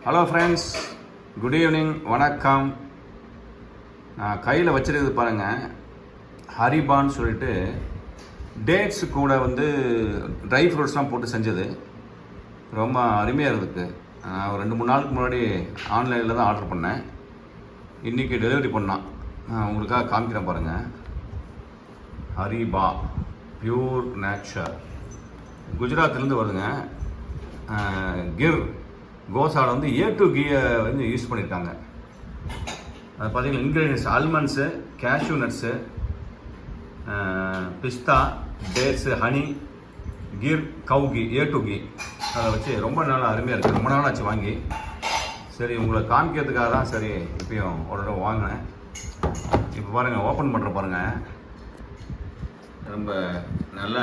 Hello friends, good evening, வணக்கம். நான் கையில் வச்சுருக்குது பாருங்கள், ஹரிபான்னு சொல்லிட்டு டேட்ஸ் கூட ட்ரை ஃப்ரூட்ஸ்லாம் போட்டு செஞ்சது. ரொம்ப அருமையாக இருக்குது. நான் ஒரு 2-3 நாளுக்கு முன்னாடி ஆன்லைனில் தான் ஆர்டர் பண்ணேன். இன்றைக்கி டெலிவரி பண்ணான். நான் உங்களுக்காக காமிக்கிறேன் பாருங்கள். ஹரிபா பியூர் நேச்சர், குஜராத்லேருந்து வருதுங்க. கிர் கோசாவில் A to G யூஸ் பண்ணியிருக்காங்க. அது பார்த்தீங்கன்னா இன்க்ரீடியன்ஸ் ஆல்மண்ட்ஸு, கேஷ்யூ நட்ஸு, பிஸ்தா, dates, honey, Gir, cow ghee, A to G அதை வச்சு ரொம்ப நாளாக அருமையாக இருக்குது. ரொம்ப நாளாச்சு வாங்கி. சரி, உங்களை காமிக்கிறதுக்காக தான் சரி இப்பயும் ஒரு தடவை வாங்கினேன். இப்போ பாருங்கள், ஓப்பன் பண்ணுற பாருங்கள். ரொம்ப நல்ல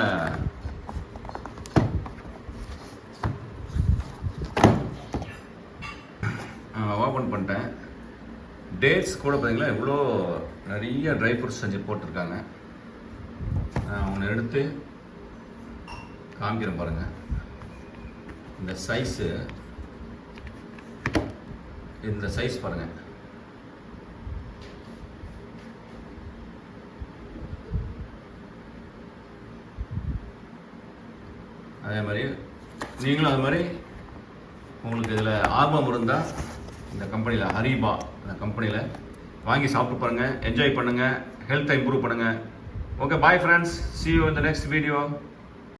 ஓப்பன் பண்ணிட்டேன். டேட்ஸ் கூட பார்த்தீங்களா எவ்வளோ நிறைய ட்ரை ஃப்ரூட்ஸ் செஞ்சு போட்டிருக்காங்க. ஒன்று எடுத்து காமிக்கிறேன் பாருங்கள். இந்த சைஸ் பாருங்கள். அதே மாதிரி நீங்களும் அது மாதிரி உங்களுக்கு இதில் ஆர்வம் இருந்தால் இந்த கம்பெனியில், ஹரிபா இந்த கம்பெனியில் வாங்கி சாப்பிட்டு பாருங்கள், என்ஜாய் பண்ணுங்கள், ஹெல்த்தை இம்ப்ரூவ் பண்ணுங்கள். Okay, bye friends, see you in the next video.